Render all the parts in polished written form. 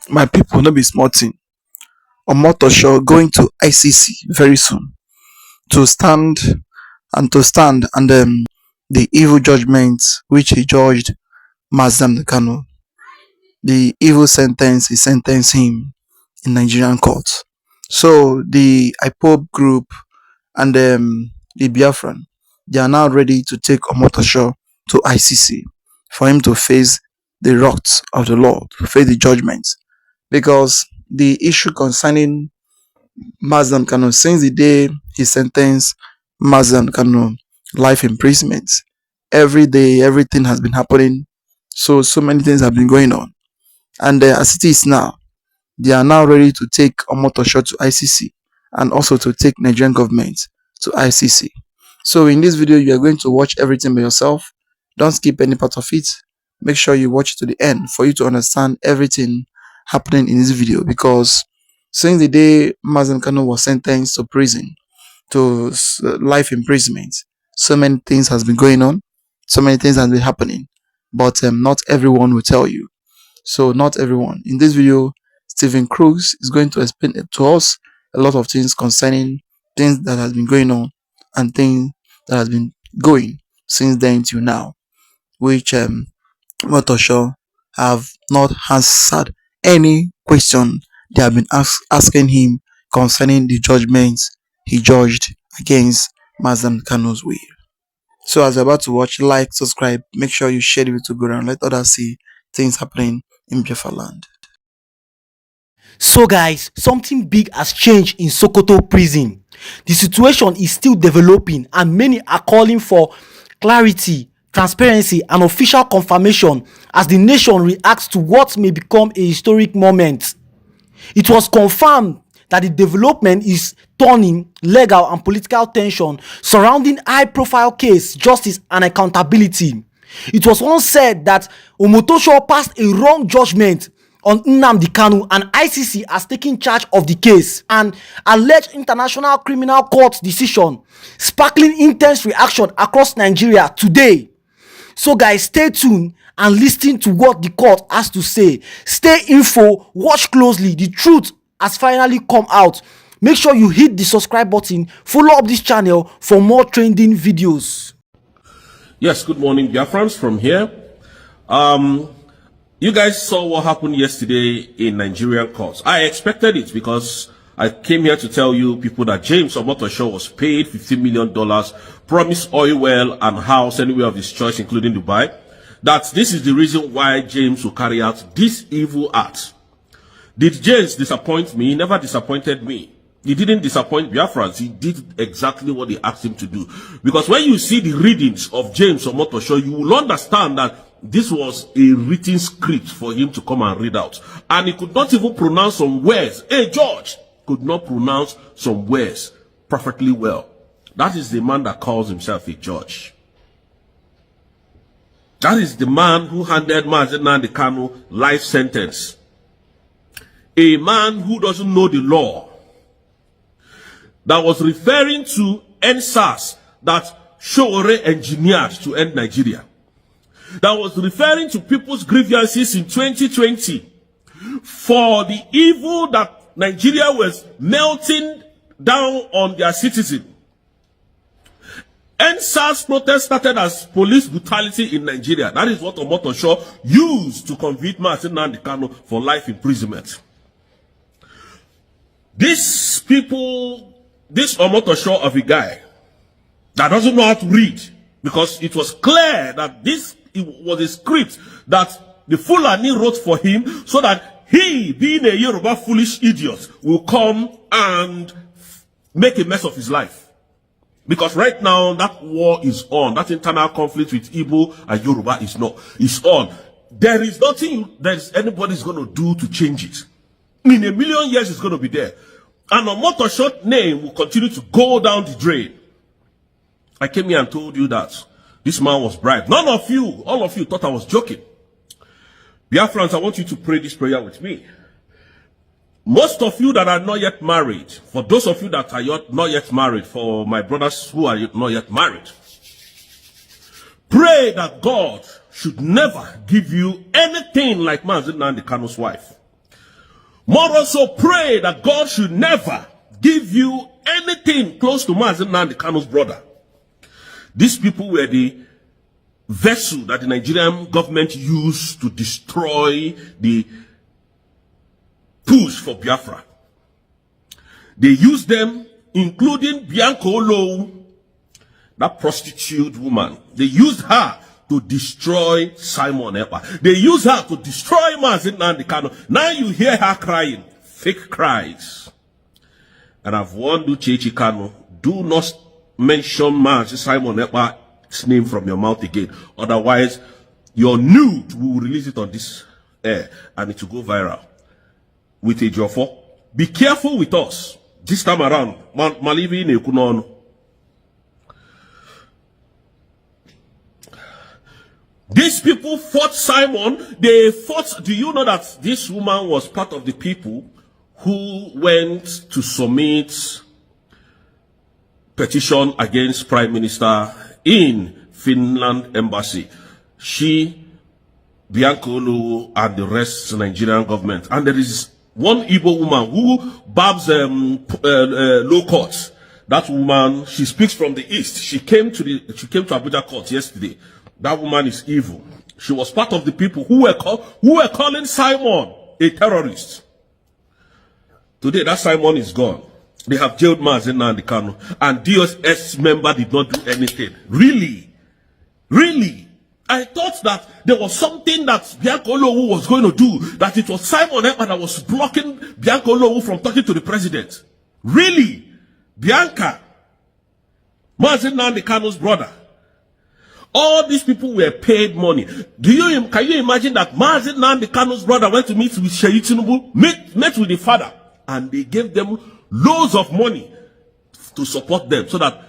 My people, no be small thing. Omotosho going to ICC very soon to stand and the evil judgment which he judged Nnamdi Kanu, the evil sentence he sentenced him in Nigerian courts. So the IPOB group and the Biafran, they are now ready to take Omotosho to ICC for him to face the wrath of the Lord, to face the judgment, because the issue concerning Nnamdi Kanu, since the day he sentenced Nnamdi Kanu life imprisonment, every day everything has been happening. So many things have been going on, and as it is now, they are now ready to take Omotosho to ICC and also to take Nigerian government to ICC. So in this video, you are going to watch everything by yourself. Don't skip any part of it. Make sure you watch to the end for you to understand everything happening in this video, because since the day Nnamdi Kanu was sentenced to prison, to life imprisonment, so many things has been going on, so many things has been happening, but not everyone will tell you. So not everyone. In this video, Stephen Crooks is going to explain to us a lot of things concerning things that has been going on and things that has been going since then till now, which Omotosho have not answered any question they have been asking him concerning the judgments he judged against Nnamdi Kanu's will. So as you're about to watch, like, subscribe, make sure you share the video to go around, let others see things happening in Biafra land. So guys, something big has changed in Sokoto prison. The situation is still developing and many are calling for clarity, transparency and official confirmation as the nation reacts to what may become a historic moment. It was confirmed that the development is turning legal and political tension surrounding high-profile case, justice and accountability. It was once said that Omotosho passed a wrong judgment on Nnamdi Kanu and ICC has taken charge of the case. An alleged International Criminal Court decision sparkling intense reaction across Nigeria today. So guys, stay tuned and listen to what the court has to say. Stay info, watch closely. The truth has finally come out. Make sure you hit the subscribe button, follow up this channel for more trending videos. Yes, good morning, Biafrans from here. You guys saw what happened yesterday in Nigerian courts. I expected it because I came here to tell you people that James Omotosho was paid $15 million, promised oil well and house anywhere of his choice, including Dubai. That this is the reason why James will carry out this evil act. Did James disappoint me? He never disappointed me. He didn't disappoint Biafrans. He did exactly what they asked him to do. Because when you see the readings of James Omotosho, you will understand that this was a written script for him to come and read out. And he could not even pronounce some words. Hey, George could not pronounce some words perfectly well. That is the man that calls himself a judge. That is the man who handed Nnamdi Kanu life sentence. A man who doesn't know the law. That was referring to NSAS that Showore engineered to end Nigeria. That was referring to people's grievances in 2020 for the evil that Nigeria was melting down on their citizens. NSAS protest started as police brutality in Nigeria. That is what Omotosho used to convict Nnamdi Kanu for life imprisonment. These people, this Omotosho of a guy that doesn't know how to read, because it was clear that this was a script that the Fulani wrote for him so that he, being a Yoruba foolish idiot, will come and make a mess of his life. Because right now, that war is on. That internal conflict with Igbo and Yoruba is on. There is nothing that anybody's going to do to change it. In a million years, it's going to be there. And Omotosho's name will continue to go down the drain. I came here and told you that this man was bribed. None of you, all of you thought I was joking. Biafrans, I want you to pray this prayer with me. Most of you that are not yet married, for those of you that are not yet married, for my brothers who are not yet married, pray that God should never give you anything like Nnamdi Kanu's wife. More so pray that God should never give you anything close to Nnamdi Kanu's brother. These people were the vessel that the Nigerian government used to destroy the push for Biafra. They used them, including Bianca Olowu, that prostitute woman. They used her to destroy Simon Ekpa. They used her to destroy Nnamdi Kanu. Now you hear her crying, fake cries. And I've warned Uchechi Kanu, do not mention Simon Ekpa's name from your mouth again. Otherwise, your nude will release it on this air and it will go viral. With a Jofo. Be careful with us. This time around, Malivi Nekunon. These people fought Simon. They fought. Do you know that this woman was part of the people who went to submit petition against Prime Minister in Finland embassy? She, Bianca Olu, and the rest Nigerian government. And there is one Igbo woman who barbs low court. That woman, she speaks from the east. She came to Abuja court yesterday. That woman is evil. She was part of the people who were calling Simon a terrorist. Today, that Simon is gone. They have jailed Nnamdi Kanu, and DSS member did not do anything. Really? Really? I thought that there was something that Bianca Olowu was going to do, that it was Simon Ekpa that was blocking Bianca Olowu from talking to the president. Really? Bianca, Nnamdi Kanu's brother. All these people were paid money. Can you imagine that Nnamdi Kanu's brother went to meet with Sheyi Tinubu, met with the father, and they gave them loads of money to support them so that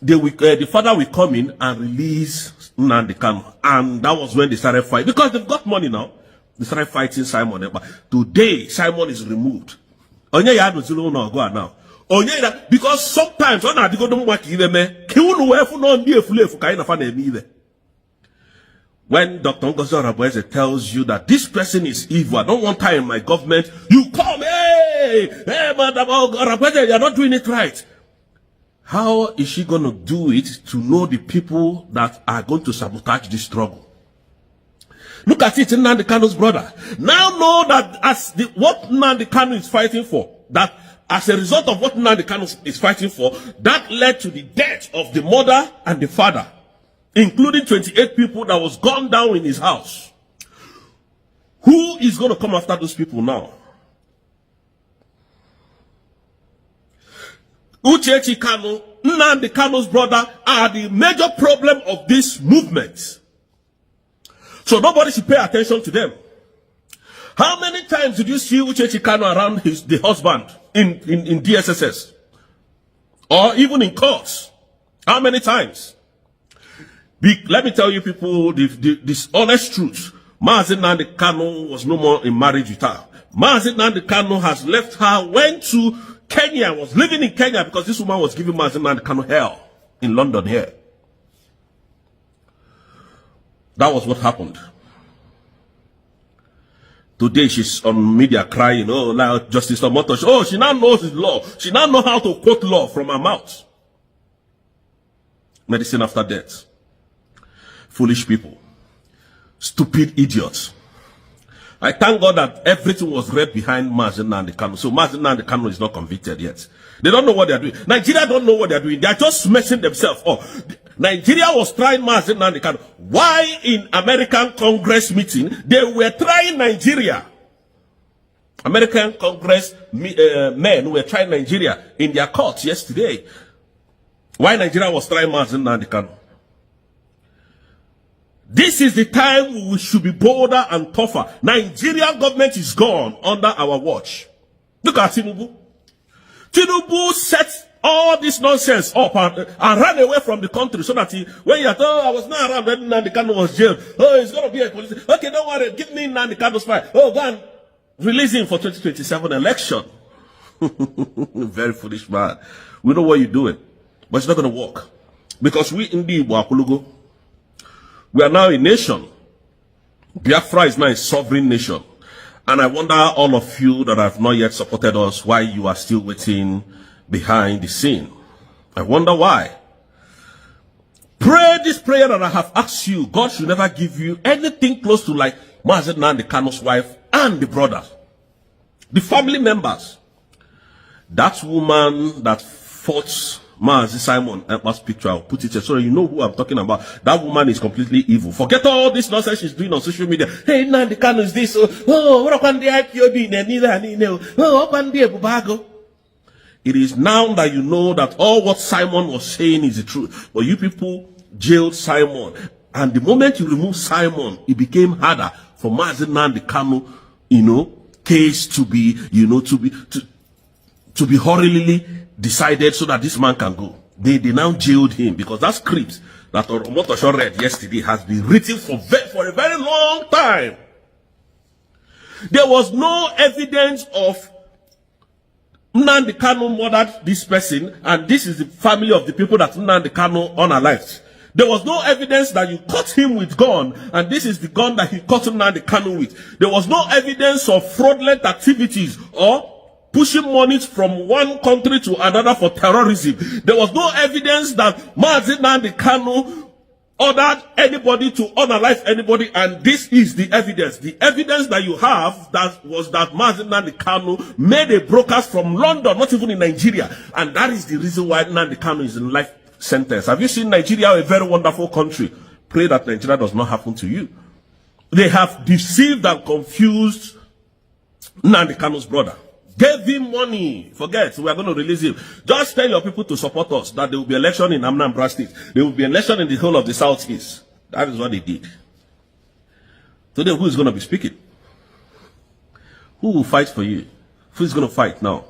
the father will come in and release Nnamdi Kanu. And that was when they started fighting. Because they've got money now. They started fighting Simon Ekpa. Today, Simon is removed. Now. Because sometimes when I go to when Dr. Ngozi Arabueze tells you that this person is evil, I don't want her in my government, you come, hey, Madam Arabueze, you're not doing it right. How is she going to do it to know the people that are going to sabotage this struggle? Look at it in Nnamdi Kanu's brother. Now know that what Nnamdi Kanu is fighting for, that as a result of what Nnamdi Kanu is fighting for, that led to the death of the mother and the father, including 28 people that was gunned down in his house. Who is going to come after those people now? Uchechi Kanu, Nnamdi Kanu's brother, are the major problem of this movement. So nobody should pay attention to them. How many times did you see Uchechi Kanu around the husband in DSSS? Or even in courts? How many times? Let me tell you people this honest truth. Nnamdi Kanu was no more in marriage with her. Nnamdi Kanu has left her, went to Kenya, was living in Kenya because this woman was giving Nnamdi Kanu hell in London here. That was what happened. Today she's on media crying, oh, like Justice Omotosho. Oh, she now knows the law. She now knows how to quote law from her mouth. Medicine after death. Foolish people. Stupid idiots. I thank God that everything was read behind Nnamdi Kanu. So Nnamdi Kanu is not convicted yet. They don't know what they're doing. Nigeria don't know what they're doing. They're just messing themselves up. Nigeria was trying Nnamdi Kanu. Why in American Congress meeting, they were trying Nigeria. American Congress men were trying Nigeria in their courts yesterday. Why Nigeria was trying Nnamdi Kanu. This is the time we should be bolder and tougher. Nigerian government is gone under our watch. Look at Tinubu. Tinubu set all this nonsense up and ran away from the country so that when you thought, oh, I was not around when Nnamdi Kanu was jailed. Oh, it's going to be a police. Okay, don't worry. Give me Nnamdi Kanu's file. Oh, go and release him for 2027 election. Very foolish man. We know what you're doing, but it's not going to work. Because we indeed, we are now a nation. Biafra is now a sovereign nation. And I wonder, all of you that have not yet supported us, why you are still waiting behind the scene. I wonder why. Pray this prayer that I have asked you. God should never give you anything close to like Mazen Nnamdi Kanu's wife and the brothers, the family members. That woman that fought Mazi Simon Ekpa's picture, I'll put it here so you know who I'm talking about. That woman is completely evil. Forget all this nonsense she's doing on social media. Hey, Nnamdi Kanu is this. What can the IPOB? What can the Bubago? It is now that you know that all what Simon was saying is the truth. But you people jailed Simon. And the moment you remove Simon, it became harder for Mazi Nnamdi Kanu, case to be, to be hurriedly decided so that this man can go. They now jailed him because that script that Omotosho read yesterday has been written for a very long time. There was no evidence of Nnamdi Kanu murdered this person, and this is the family of the people that Nnamdi Kanu unalived. There was no evidence that you caught him with gun, and this is the gun that he caught Nnamdi Kanu with. There was no evidence of fraudulent activities or pushing money from one country to another for terrorism. There was no evidence that Mazi Nnamdi Kanu ordered anybody to unalive anybody, and this is the evidence. The evidence that you have was that Mazi Nnamdi Kanu made a broadcast from London, not even in Nigeria, and that is the reason why Nnamdi Kanu is in life sentence. Have you seen Nigeria, a very wonderful country? Pray that Nigeria does not happen to you. They have deceived and confused Nnamdi Kanu's brother. Gave him money. Forget, we are going to release him. Just tell your people to support us, that there will be election in Anambra State. There will be election in the whole of the Southeast. That is what they did. Today, who is going to be speaking? Who will fight for you? Who is going to fight now?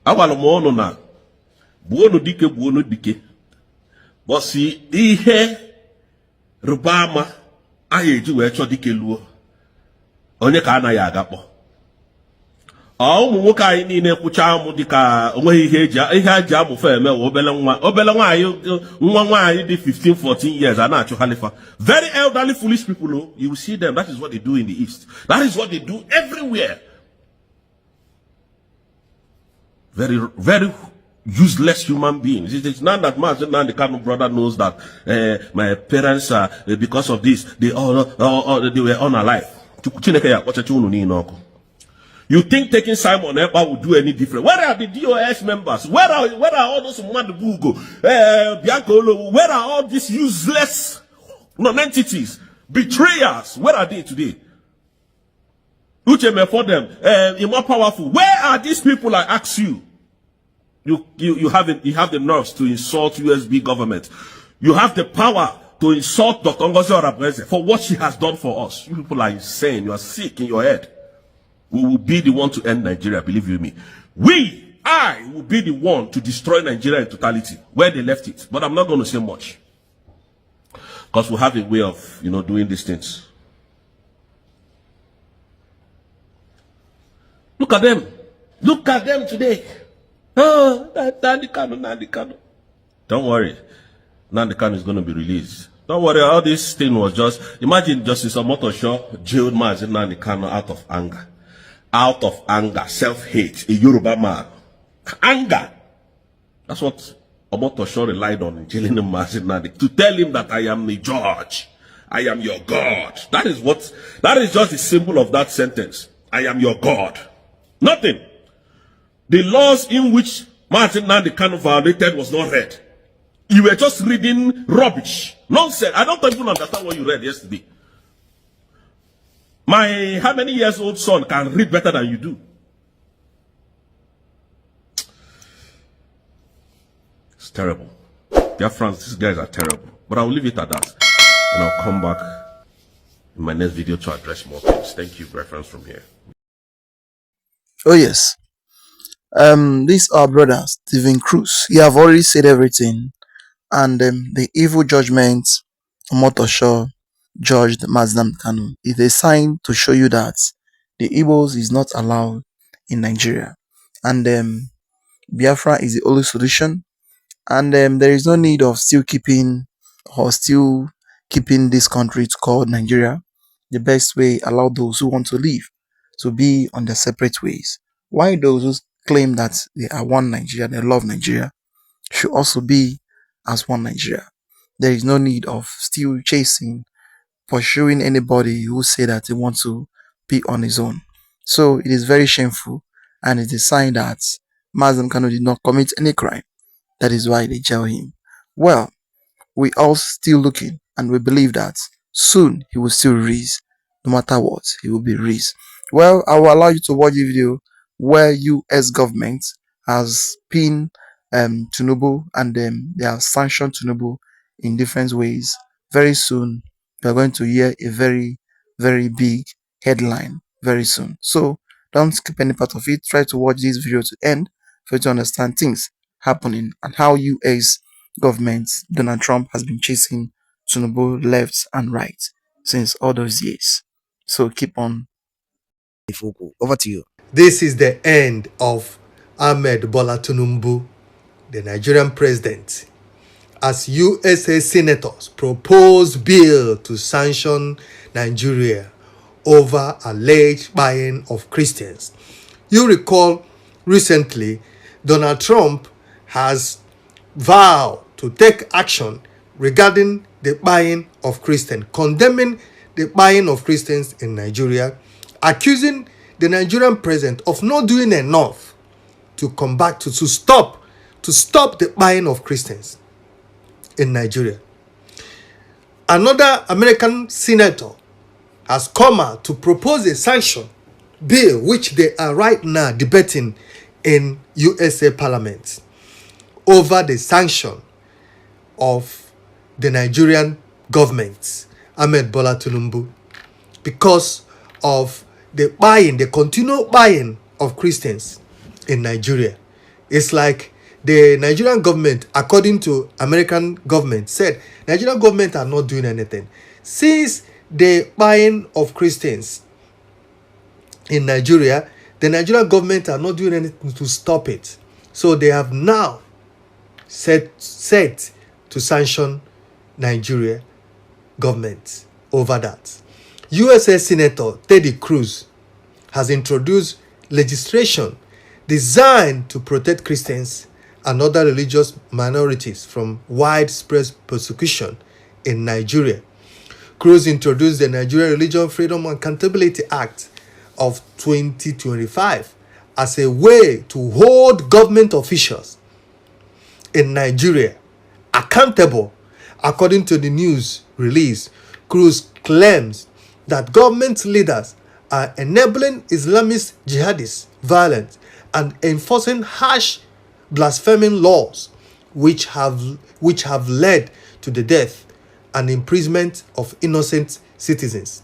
Awalomo na buono dike. But see, ihe rubama ayeji wecho dike luo. Onye ka anaghị agakpọ. Ụmụ nwoke anyị niile kwụcha amụ dịka onweghị ihe eji amụfe eme obele nwaanyị dị 15-14 years a na-achụ halifa. Very elderly foolish people, you will see them. That is what they do in the East. That is what they do everywhere. Very, very useless human beings. It is not that much. Now the Kanu brother knows that my parents, because of this, they were unalive. You think taking Simon Ekpa will do any different? Where are the DOS members? Where are all those Mwandubugo, Bianco? Where are all these useless non-entities, betrayers? Where are they today? Ucheme for them, more powerful. Where are these people? I ask you. You have the nerves to insult USB government. You have the power to insult Dr. Ngozi Orabueze for what she has done for us. You people are insane. You are sick in your head. We will be the one to end Nigeria, believe you me. I will be the one to destroy Nigeria in totality, where they left it. But I'm not going to say much. Because we have a way of, doing these things. Look at them. Look at them today. Oh, Nnamdi Kanu. Don't worry. Nnamdi Kanu is going to be released. Don't worry, all this thing was just, imagine Justice Omotosho jailed Mazi Nnamdi Kanu out of anger. Out of anger, self-hate, a Yoruba man. Anger. That's what Omotosho relied on in jailing Mazi Nnamdi, to tell him that I am the judge. I am your God. That is just the symbol of that sentence. I am your God. Nothing. The laws in which Mazi Nnamdi Kanu violated was not read. You were just reading rubbish. Nonsense. I don't even understand what you read yesterday. My how many years old son can read better than you do? It's terrible. Biafrans, these guys are terrible. But I'll leave it at that. And I'll come back in my next video to address more things. Thank you, Biafrans, from here. Oh yes. This our brother Stephen Cruz. He have already said everything, and the evil judgment Omotosho judged Mazi Nnamdi Kanu is a sign to show you that the Igbos is not allowed in Nigeria, and Biafra is the only solution, and there is no need of still keeping this country to call Nigeria. The best way, allow those who want to leave. to be on their separate ways. Why those who claim that they are one Nigeria, they love Nigeria, should also be as one Nigeria. There is no need of still chasing, pursuing anybody who say that they want to be on his own. So it is very shameful, and it is a sign that Nnamdi Kanu did not commit any crime. That is why they jail him. Well, we all still looking, and we believe that soon he will still rise. No matter what, he will be raised. Well, I will allow you to watch the video where US government has pinned Tinubu, and they have sanctioned Tinubu in different ways. Very soon we are going to hear a very, very big headline very soon. So don't skip any part of it. Try to watch this video to end for you to understand things happening and how US government Donald Trump has been chasing Tinubu left and right since all those years. So keep on. Over to you. This is the end of Ahmed Bola Tinubu, the Nigerian president, as USA senators propose bill to sanction Nigeria over alleged buying of Christians. You recall recently Donald Trump has vowed to take action regarding the buying of Christians, condemning the buying of Christians in Nigeria, accusing the Nigerian president of not doing enough to combat, to stop the buying of Christians in Nigeria. Another American senator has come out to propose a sanction bill, which they are right now debating in USA Parliament over the sanction of the Nigerian government, Ahmed Bola Tinubu, because of the continual buying of Christians in Nigeria. It's like the Nigerian government, according to American government, said Nigerian government are not doing anything. Since the buying of Christians in Nigeria, the Nigerian government are not doing anything to stop it. So they have now set to sanction Nigeria government over that. USA Senator Ted Cruz has introduced legislation designed to protect Christians and other religious minorities from widespread persecution in Nigeria. Cruz introduced the Nigeria Religion Freedom and Accountability Act of 2025 as a way to hold government officials in Nigeria accountable. According to the news release, Cruz claims that government leaders are enabling Islamist jihadist violence and enforcing harsh blaspheming laws which have led to the death and imprisonment of innocent citizens.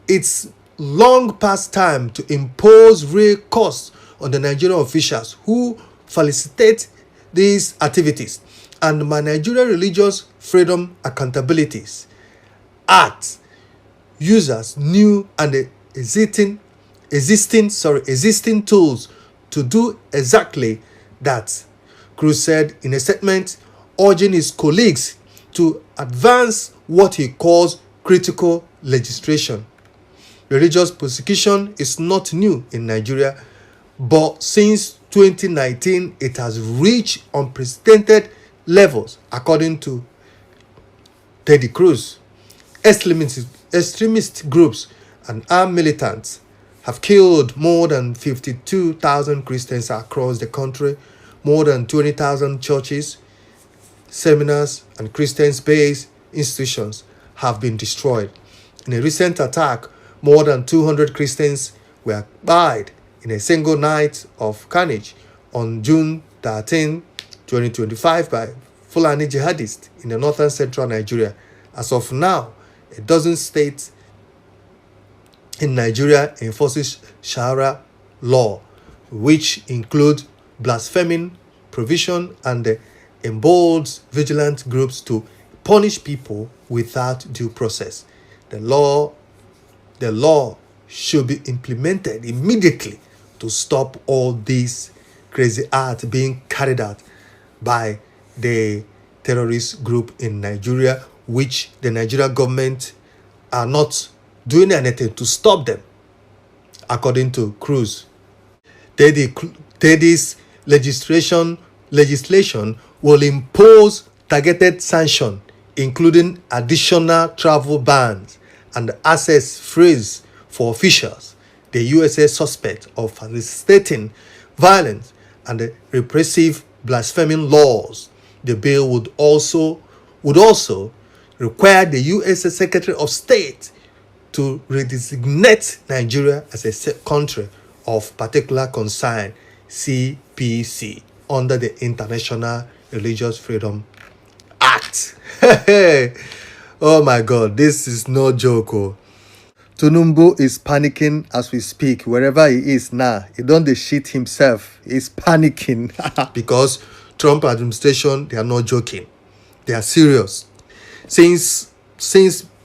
It's long past time to impose real costs on the Nigerian officials who facilitate these activities, and my Nigerian Religious Freedom Accountabilities Act uses new and existing tools to do exactly that, Cruz said in a statement, urging his colleagues to advance what he calls critical legislation. Religious persecution is not new in Nigeria, but since 2019 it has reached unprecedented levels, according to Teddy Cruz. Extremist groups and armed militants have killed more than 52,000 Christians across the country. More than 20,000 churches, seminars, and Christian-based institutions have been destroyed. In a recent attack, more than 200 Christians were died in a single night of carnage on June 13, 2025 by Fulani jihadists in the northern central Nigeria. As of now, a dozen states in Nigeria enforces Sharia law, which include blaspheming provision and emboldens vigilant groups to punish people without due process. The law should be implemented immediately to stop all these crazy acts being carried out by the terrorist group in Nigeria, which the Nigerian government are not doing anything to stop them. according to Cruz. This legislation will impose targeted sanctions, including additional travel bans and access freeze for officials, the USA suspect of facilitating violence and repressive blaspheming laws. The bill would also require the USA Secretary of State to redesignate Nigeria as a country of particular concern, CPC, under the International Religious Freedom Act. Oh my God, this is no joke. Oh. Tinubu is panicking as we speak. Wherever he is now, he don't dey shit himself. He's panicking because Trump administration, they are not joking. They are serious. Since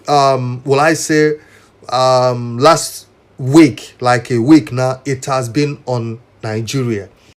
will I say last week, like a week now, it has been on Nigeria.